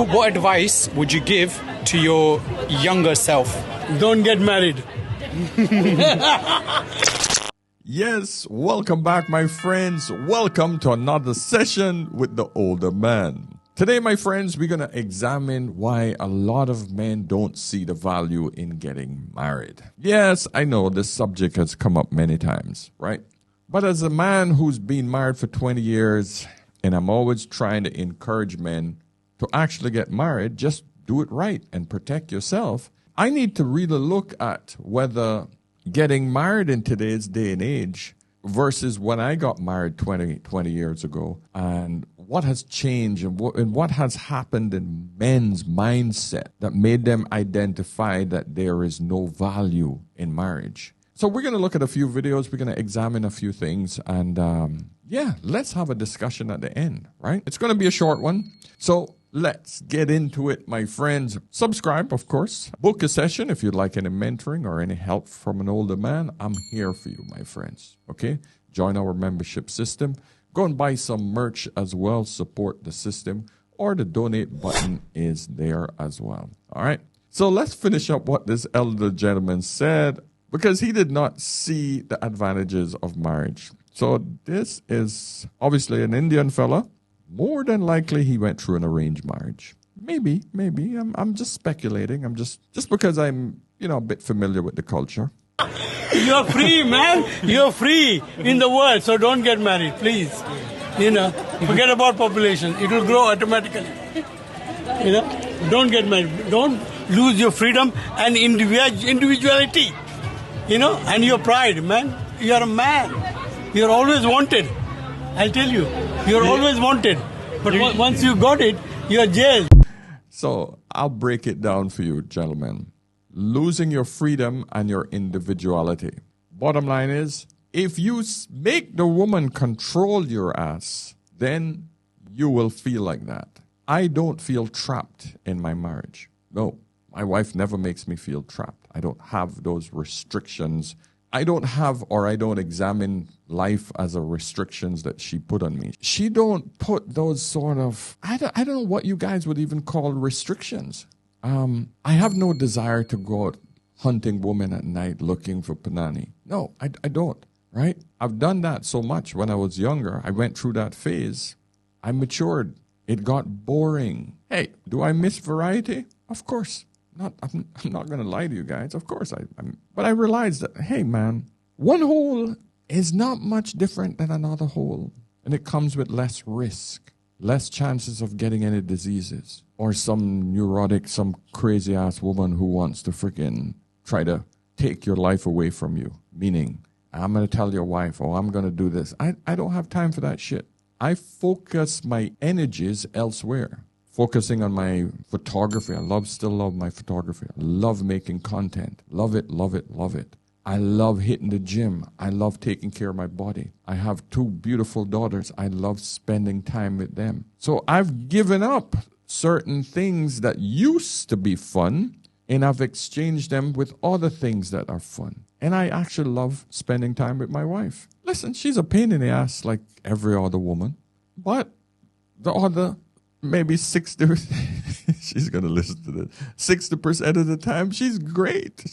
What advice would you give to your younger self? Don't get married. Yes, welcome back, my friends. Welcome to another session with the older man. Today, my friends, we're going to examine why a lot of men don't see the value in getting married. Yes, I know this subject has come up many times, right? But as a man who's been married for 20 years, and I'm always trying to encourage men to actually get married, just do it right and protect yourself. I need to really look at whether getting married in today's day and age versus when I got married 20 years ago, and what has changed and what has happened in men's mindset that made them identify that there is no value in marriage. So we're going to look at a few videos. We're going to examine a few things. And let's have a discussion at the end, right? It's going to be a short one. So let's get into it, my friends. Subscribe, of course. Book a session if you'd like any mentoring or any help from an older man. I'm here for you, my friends. Okay? Join our membership system. Go and buy some merch as well. Support the system. Or the donate button is there as well. All right? So let's finish up what this elder gentleman said, because he did not see the advantages of marriage. So this is obviously an Indian fella. More than likely, he went through an arranged marriage. Maybe. I'm just speculating. I'm just because I'm, a bit familiar with the culture. You're free, man. You're free in the world, so don't get married, please. Forget about population. It will grow automatically. Don't get married. Don't lose your freedom and individuality. And your pride, man. You're a man. You're always wanted. I'll tell you. You're always wanted. But once you got it, you're jailed. So I'll break it down for you, gentlemen. Losing your freedom and your individuality. Bottom line is, if you make the woman control your ass, then you will feel like that. I don't feel trapped in my marriage. No, my wife never makes me feel trapped. I don't have those restrictions. I don't examine life as a restrictions that she put on me. She don't put those sort of, I don't know what you guys would even call restrictions. I have no desire to go out hunting women at night looking for panani. No, I don't, right? I've done that so much when I was younger. I went through that phase. I matured. It got boring. Hey, do I miss variety? Of course. I'm not going to lie to you guys. Of course but I realized that, hey, man, one hole is not much different than another hole. And it comes with less risk, less chances of getting any diseases, or some neurotic, some crazy ass woman who wants to freaking try to take your life away from you. Meaning, I'm going to tell your wife, I'm going to do this. I don't have time for that shit. I focus my energies elsewhere. Focusing on my photography. I still love my photography. I love making content. Love it. I love hitting the gym. I love taking care of my body. I have 2 beautiful daughters. I love spending time with them. So I've given up certain things that used to be fun, and I've exchanged them with other things that are fun. And I actually love spending time with my wife. Listen, she's a pain in the ass like every other woman. But the other, maybe 60, she's going to listen to this, 60% of the time, she's great.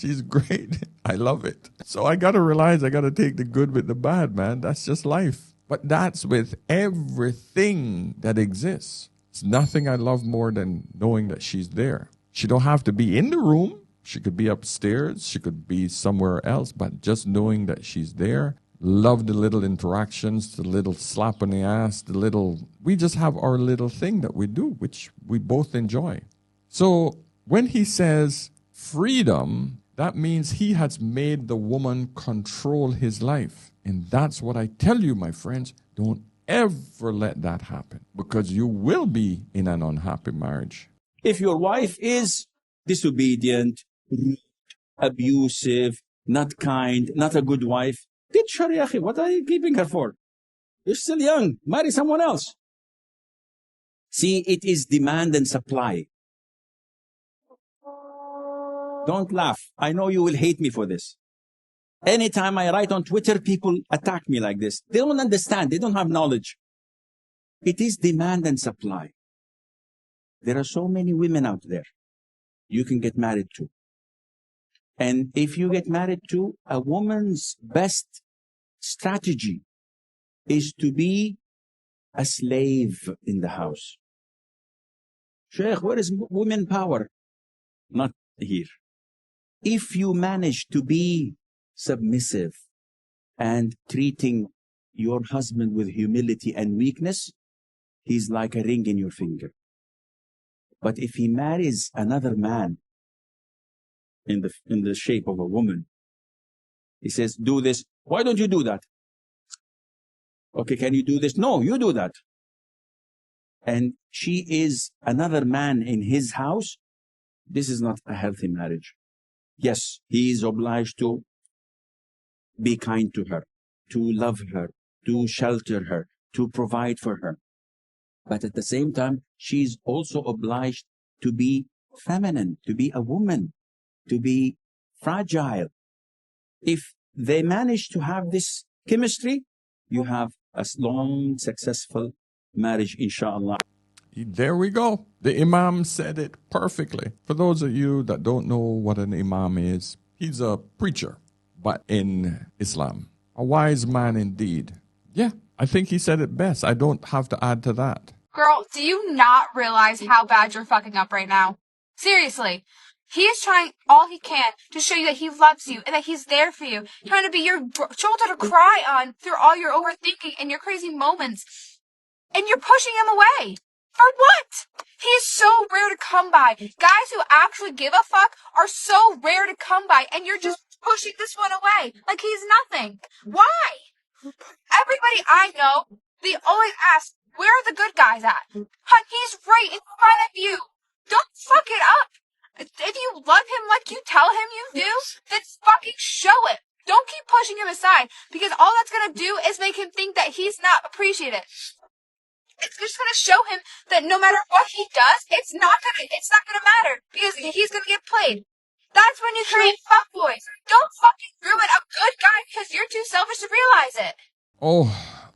I love it. So I got to realize I got to take the good with the bad, man. That's just life. But that's with everything that exists. It's nothing I love more than knowing that she's there. She don't have to be in the room. She could be upstairs. She could be somewhere else. But just knowing that she's there. Love the little interactions, the little slap on the ass, we just have our little thing that we do, which we both enjoy. So when he says freedom, that means he has made the woman control his life. And that's what I tell you, my friends, don't ever let that happen, because you will be in an unhappy marriage. If your wife is disobedient, rude, abusive, not kind, not a good wife, ditch her, yahi. What are you keeping her for? You're still young. Marry someone else. See, it is demand and supply. Don't laugh. I know you will hate me for this. Anytime I write on Twitter, people attack me like this. They don't understand. They don't have knowledge. It is demand and supply. There are so many women out there you can get married to. And if you get married to, a woman's best strategy is to be a slave in the house. Sheikh, where is women power? Not here. If you manage to be submissive and treating your husband with humility and weakness, he's like a ring in your finger. But if he marries another man in the shape of a woman, he says, do this. Why don't you do that? Okay, can you do this? No, you do that. And she is another man in his house. This is not a healthy marriage. Yes, he is obliged to be kind to her, to love her, to shelter her, to provide for her. But at the same time, she's also obliged to be feminine, to be a woman, to be fragile. If they manage to have this chemistry, you have a long, successful marriage, inshallah. There we go. The Imam said it perfectly. For those of you that don't know what an Imam is, he's a preacher, but in Islam. A wise man indeed. Yeah, I think he said it best. I don't have to add to that. Girl, do you not realize how bad you're fucking up right now? Seriously. He is trying all he can to show you that he loves you and that he's there for you, trying to be your shoulder to cry on through all your overthinking and your crazy moments. And you're pushing him away. For what? He is so rare to come by. Guys who actually give a fuck are so rare to come by, and you're just pushing this one away like he's nothing. Why? Everybody I know, they always ask, where are the good guys at? Hun, he's right in front of you. Don't fuck it up. If you love him like you tell him you do, then fucking show it. Don't keep pushing him aside, because all that's gonna do is make him think that he's not appreciated. It's just gonna show him that no matter what he does, it's not gonna matter, because he's gonna get played. That's when you create fuckboys. Don't fucking ruin a good guy because you're too selfish to realize it. Oh,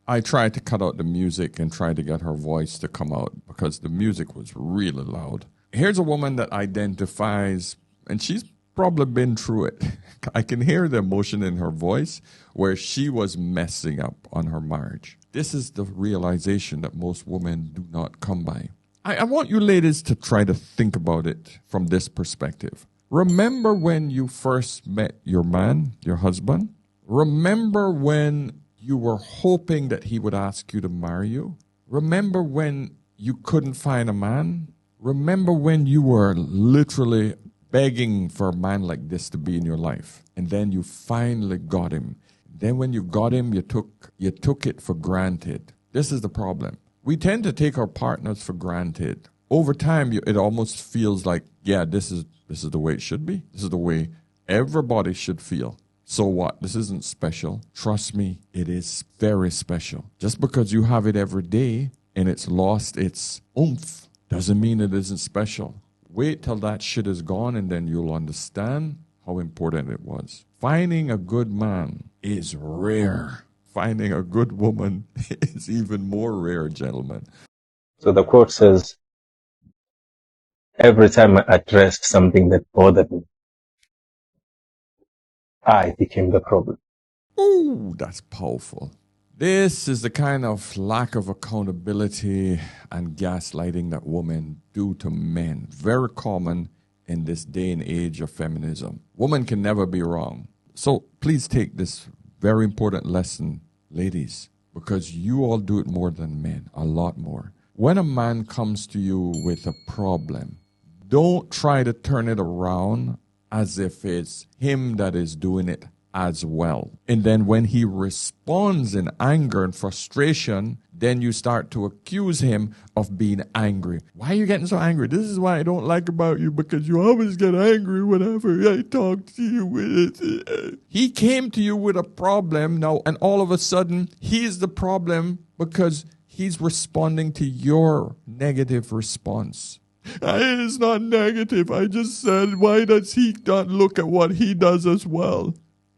I tried to cut out the music and try to get her voice to come out because the music was really loud. Here's a woman that identifies, and she's probably been through it. I can hear the emotion in her voice where she was messing up on her marriage. This is the realization that most women do not come by. I want you ladies to try to think about it from this perspective. Remember when you first met your man, your husband? Remember when you were hoping that he would ask you to marry you? Remember when you couldn't find a man? Remember when you were literally begging for a man like this to be in your life, and then you finally got him. Then when you got him, you took it for granted. This is the problem. We tend to take our partners for granted. Over time, it almost feels like, yeah, this is the way it should be. This is the way everybody should feel. So what? This isn't special. Trust me, it is very special. Just because you have it every day and it's lost its oomph doesn't mean it isn't special. Wait till that shit is gone and then you'll understand how important it was. Finding a good man is rare. Finding a good woman is even more rare, gentlemen. So the quote says, every time I addressed something that bothered me, I became the problem. Ooh, that's powerful. This is the kind of lack of accountability and gaslighting that women do to men. Very common in this day and age of feminism. Women can never be wrong. So please take this very important lesson, ladies, because you all do it more than men, a lot more. When a man comes to you with a problem, don't try to turn it around as if it's him that is doing it as well. And then when he responds in anger and frustration, then you start to accuse him of being angry. Why are you getting so angry? This is what I don't like about you, because you always get angry whenever I talk to you. He came to you with a problem now, and all of a sudden, he's the problem because he's responding to your negative response. It's not negative. I just said, why does he not look at what he does as well?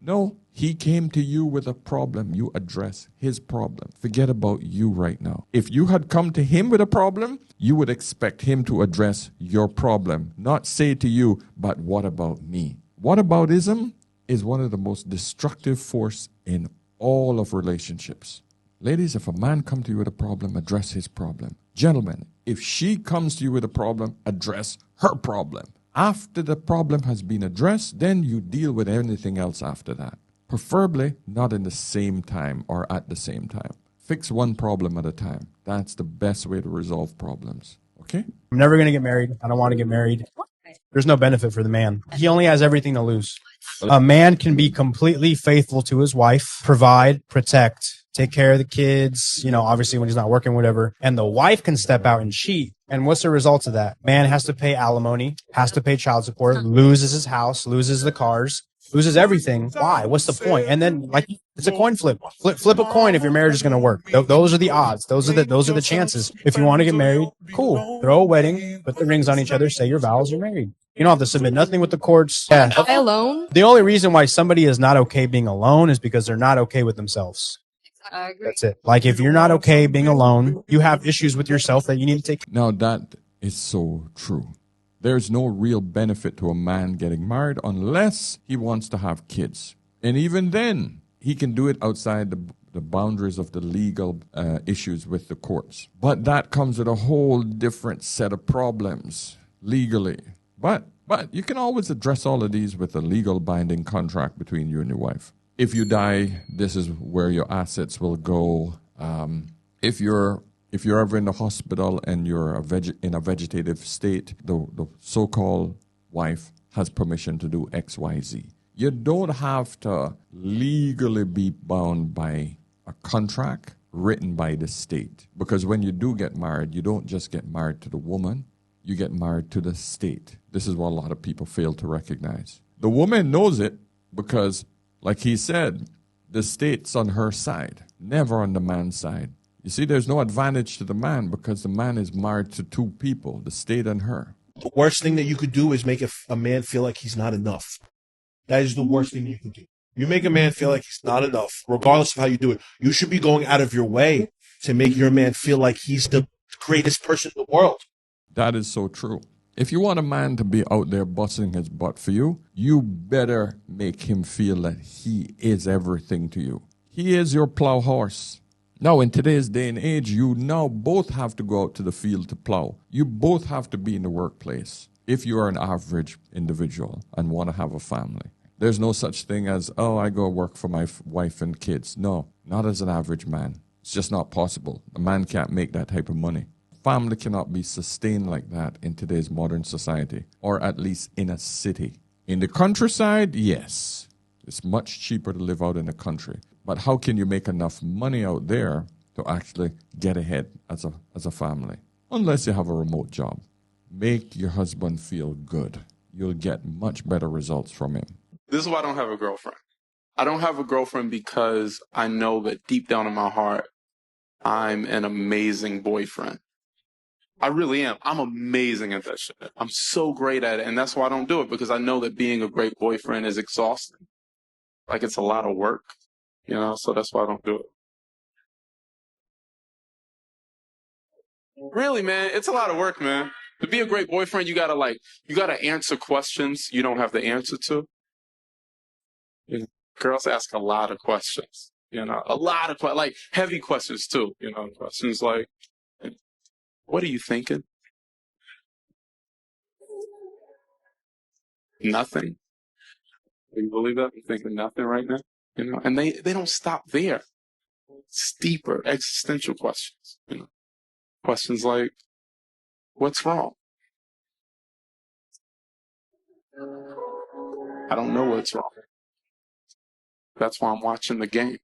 No, He came to you with a problem. You address his problem. Forget about you right now. If you had come to him with a problem, you would expect him to address your problem, not say to you, but what about me? Whataboutism is one of the most destructive force in all of relationships. Ladies, if a man comes to you with a problem, address his problem. Gentlemen, if she comes to you with a problem, address her problem. After the problem has been addressed, then you deal with anything else after that. Preferably not in the same time or at the same time. Fix one problem at a time. That's the best way to resolve problems. Okay? I'm never going to get married. I don't want to get married. There's no benefit for the man. He only has everything to lose. A man can be completely faithful to his wife, provide, protect, take care of the kids, obviously when he's not working, whatever. And the wife can step out and cheat. And what's the result of that? Man has to pay alimony, has to pay child support, loses his house, loses the cars, loses everything. Why? What's the point? And then, it's a coin flip. Flip a coin if your marriage is going to work. Those are the odds. Those are the chances. If you want to get married, cool. Throw a wedding, put the rings on each other, say your vows, you're married. You don't have to submit nothing with the courts. Yeah. Am I alone? The only reason why somebody is not okay being alone is because they're not okay with themselves. I agree. That's it. If you're not okay being alone, you have issues with yourself that you need to take. Now that is so true. There's no real benefit to a man getting married unless he wants to have kids. And even then, he can do it outside the boundaries of the legal issues with the courts. But that comes with a whole different set of problems legally. But you can always address all of these with a legal binding contract between you and your wife. If you die, this is where your assets will go. If you're ever in the hospital and you're in a vegetative state, the so-called wife has permission to do X, Y, Z. You don't have to legally be bound by a contract written by the state. Because when you do get married, you don't just get married to the woman, you get married to the state. This is what a lot of people fail to recognize. The woman knows it because, like he said, the state's on her side, never on the man's side. You see, there's no advantage to the man because the man is married to two people, the state and her. The worst thing that you could do is make a man feel like he's not enough. That is the worst thing you can do. You make a man feel like he's not enough, regardless of how you do it. You should be going out of your way to make your man feel like he's the greatest person in the world. That is so true. If you want a man to be out there busting his butt for you, you better make him feel that he is everything to you. He is your plow horse. Now, in today's day and age, you now both have to go out to the field to plow. You both have to be in the workplace if you are an average individual and want to have a family. There's no such thing as, I go work for my wife and kids. No, not as an average man. It's just not possible. A man can't make that type of money. Family cannot be sustained like that in today's modern society, or at least in a city. In the countryside, yes. It's much cheaper to live out in the country. But how can you make enough money out there to actually get ahead as a family? Unless you have a remote job. Make your husband feel good. You'll get much better results from him. This is why I don't have a girlfriend. I don't have a girlfriend because I know that deep down in my heart, I'm an amazing boyfriend. I really am. I'm amazing at that shit. I'm so great at it. And that's why I don't do it, because I know that being a great boyfriend is exhausting. It's a lot of work, so that's why I don't do it. Really, man, it's a lot of work, man. To be a great boyfriend, you gotta answer questions you don't have the answer to. Girls ask a lot of questions, a lot of heavy questions too, questions like, what are you thinking? Nothing. Do you believe that? You're thinking nothing right now? And they don't stop there. It's deeper, existential questions, Questions like, what's wrong? I don't know what's wrong. That's why I'm watching the game.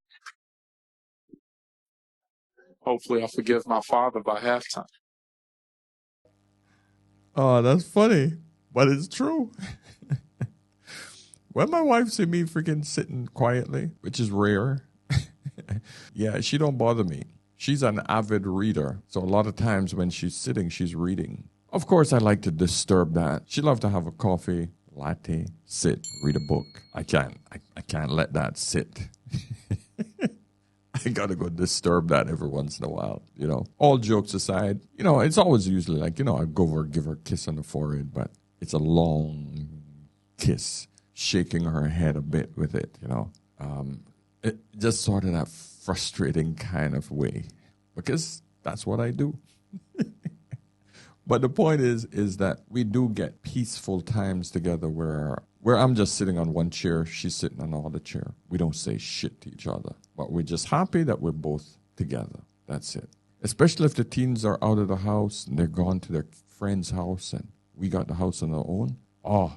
Hopefully I'll forgive my father by halftime. Oh, that's funny, but it's true. When my wife see me freaking sitting quietly, which is rare, yeah, she don't bother me. She's an avid reader, so a lot of times when she's sitting, she's reading. Of course, I like to disturb that. She loves to have a coffee, latte, sit, read a book. I can't let that sit. I gotta go disturb that every once in a while, you know. All jokes aside, you know, it's always usually like, you know, I go over, give her a kiss on the forehead, but it's a long kiss, shaking her head a bit with it, you know. It just sort of that frustrating kind of way, because that's what I do. But the point is that we do get peaceful times together where I'm just sitting on one chair, she's sitting on the other chair. We don't say shit to each other, but we're just happy that we're both together. That's it. Especially if the teens are out of the house and they're gone to their friend's house and we got the house on our own. Oh,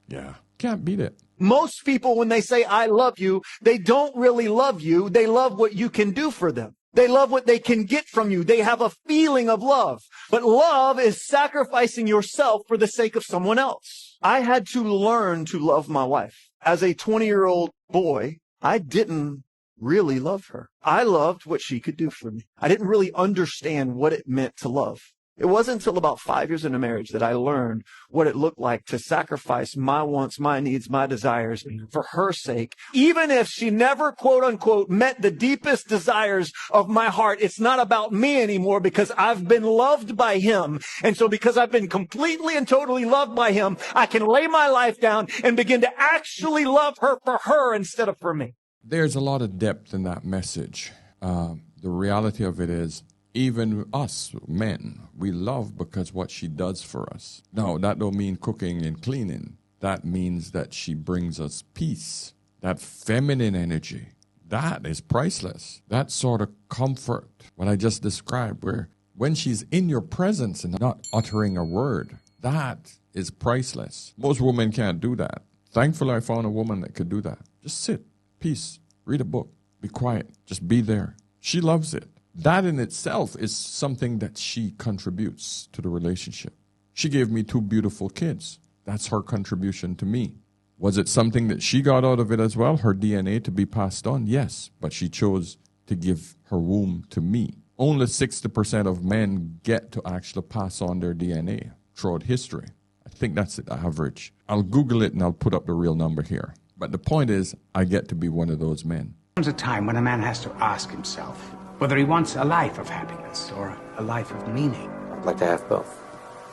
yeah. Can't beat it. Most people, when they say, I love you, they don't really love you. They love what you can do for them. They love what they can get from you. They have a feeling of love. But love is sacrificing yourself for the sake of someone else. I had to learn to love my wife. As a 20-year-old boy, I didn't really love her. I loved what she could do for me. I didn't really understand what it meant to love. It wasn't until about 5 years into marriage that I learned what it looked like to sacrifice my wants, my needs, my desires for her sake. Even if she never, quote unquote, met the deepest desires of my heart, it's not about me anymore because I've been loved by him. And so because I've been completely and totally loved by him, I can lay my life down and begin to actually love her for her instead of for me. There's a lot of depth in that message. The reality of it is, even us men, we love because what she does for us. No, that don't mean cooking and cleaning. That means that she brings us peace. That feminine energy, that is priceless. That sort of comfort, what I just described, where when she's in your presence and not uttering a word, that is priceless. Most women can't do that. Thankfully, I found a woman that could do that. Just sit, peace, read a book, be quiet, just be there. She loves it. That in itself is something that she contributes to the relationship. She gave me 2 beautiful kids. That's her contribution to me. Was it something that she got out of it as well, her DNA to be passed on? Yes, but she chose to give her womb to me. Only 60% of men get to actually pass on their DNA throughout history. I think that's the average. I'll Google it and I'll put up the real number here. But the point is, I get to be one of those men. There's a time when a man has to ask himself whether he wants a life of happiness or a life of meaning. I'd like to have both.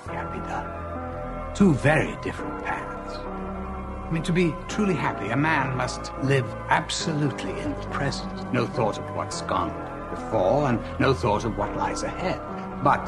Can't be done. 2 very different paths. I mean, to be truly happy, a man must live absolutely in the present. No thought of what's gone before and no thought of what lies ahead. But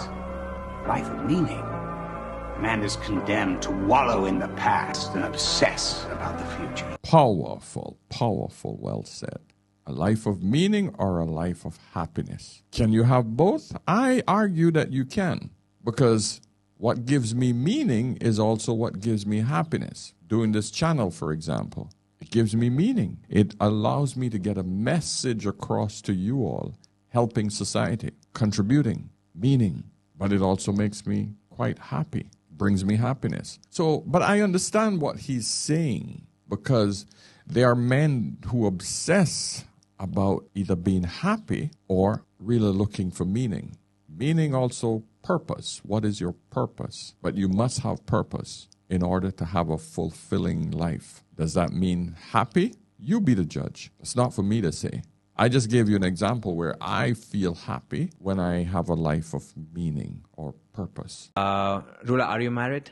life of meaning, a man is condemned to wallow in the past and obsess about the future. Powerful, powerful, well said. A life of meaning or a life of happiness? Can you have both? I argue that you can, because what gives me meaning is also what gives me happiness. Doing this channel, for example, it gives me meaning. It allows me to get a message across to you all, helping society, contributing, meaning. But it also makes me quite happy, brings me happiness. So, but I understand what he's saying, because there are men who obsess about either being happy or really looking for meaning. Meaning also purpose. What is your purpose? But you must have purpose in order to have a fulfilling life. Does that mean happy? You be the judge. It's not for me to say. I just gave you an example where I feel happy when I have a life of meaning or purpose. Rula, are you married?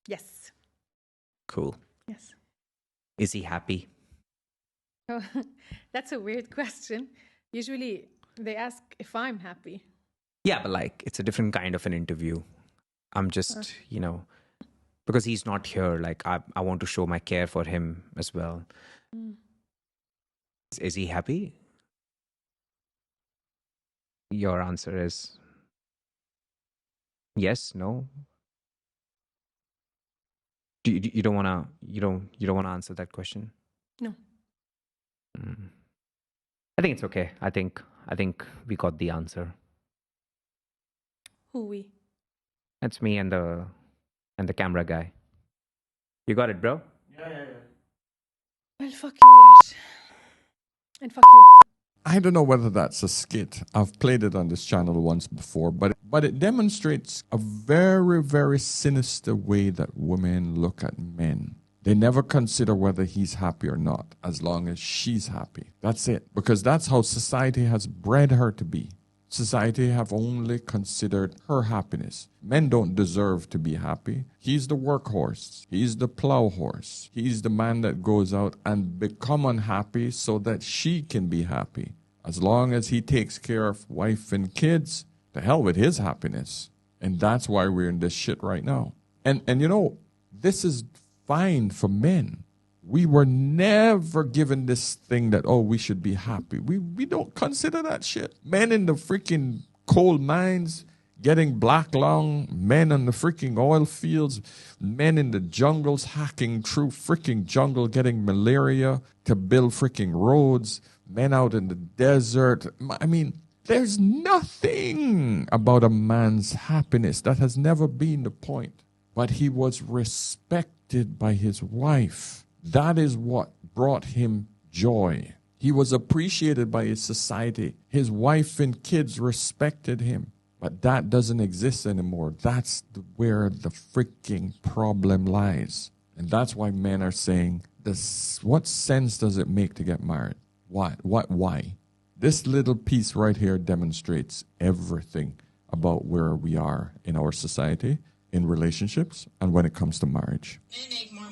Yes. Cool. Yes. Is he happy? Oh, that's a weird question. Usually they ask if I'm happy. Yeah, but like, it's a different kind of an interview. I'm just, you know, because he's not here, like, I want to show my care for him as well. Mm. Is he happy? Your answer is yes, no. You don't wanna answer that question? No. I think it's okay. I think we got the answer. Who we? That's me and the camera guy. You got it, bro? Yeah. Well, fuck you, Yash. And fuck you. I don't know whether that's a skit. I've played it on this channel once before, but But it demonstrates a very, very sinister way that women look at men. They never consider whether he's happy or not, as long as she's happy. That's it. Because that's how society has bred her to be. Society have only considered her happiness. Men don't deserve to be happy. He's the workhorse. He's the plow horse. He's the man that goes out and become unhappy so that she can be happy. As long as he takes care of wife and kids, to hell with his happiness. And that's why we're in this shit right now. And you know, this is fine for men. We were never given this thing that, oh, we should be happy. We don't consider that shit. Men in the freaking coal mines getting black lung, men on the freaking oil fields, men in the jungles hacking through freaking jungle getting malaria to build freaking roads, men out in the desert. I mean, there's nothing about a man's happiness. That has never been the point. But he was respected by his wife. That is what brought him joy. He was appreciated by his society. His wife and kids respected him. But that doesn't exist anymore. That's where the freaking problem lies. And that's why men are saying, what sense does it make to get married? Why? This little piece right here demonstrates everything about where we are in our society, in relationships, and when it comes to marriage. Men make more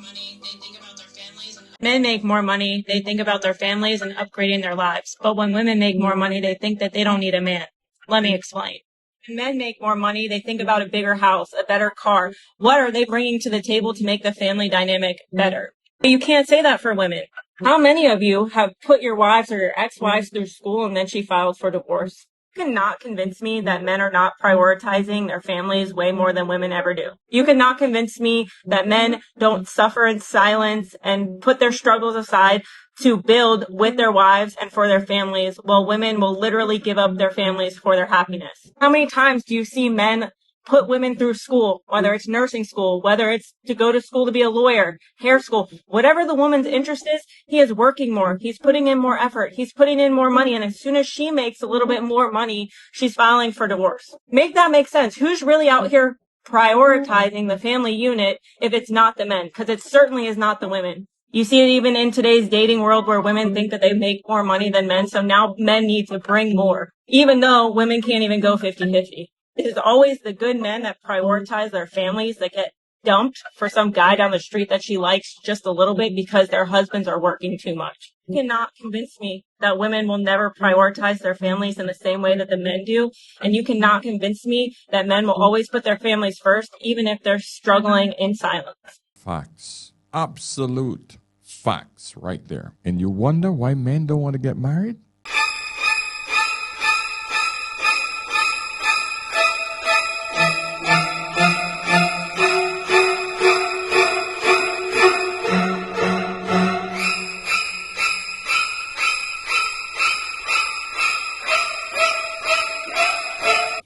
money, they think about their families and upgrading their lives. But when women make more money, they think that they don't need a man. Let me explain. When men make more money, they think about a bigger house, a better car. What are they bringing to the table to make the family dynamic better? But you can't say that for women. How many of you have put your wives or your ex-wives through school and then she filed for divorce? You cannot convince me that men are not prioritizing their families way more than women ever do. You cannot convince me that men don't suffer in silence and put their struggles aside to build with their wives and for their families, while women will literally give up their families for their happiness. How many times do you see men put women through school, whether it's nursing school, whether it's to go to school to be a lawyer, hair school, whatever the woman's interest is, he is working more. He's putting in more effort. He's putting in more money. And as soon as she makes a little bit more money, she's filing for divorce. Make that make sense. Who's really out here prioritizing the family unit if it's not the men? Because it certainly is not the women. You see it even in today's dating world where women think that they make more money than men. So now men need to bring more, even though women can't even go 50-50. It is always the good men that prioritize their families that get dumped for some guy down the street that she likes just a little bit because their husbands are working too much. You cannot convince me that women will never prioritize their families in the same way that the men do. And you cannot convince me that men will always put their families first, even if they're struggling in silence. Facts. Absolute facts right there. And you wonder why men don't want to get married?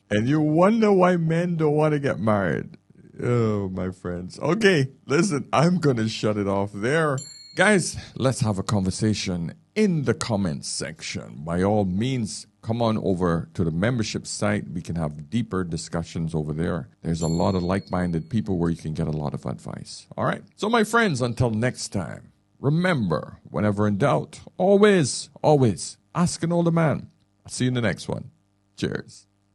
And you wonder why men don't want to get married. Oh, my friends. Okay, listen, I'm going to shut it off there. Guys, let's have a conversation in the comments section. By all means, come on over to the membership site. We can have deeper discussions over there. There's a lot of like-minded people where you can get a lot of advice. All right? So, my friends, until next time, remember, whenever in doubt, always ask an older man. I'll see you in the next one. Cheers.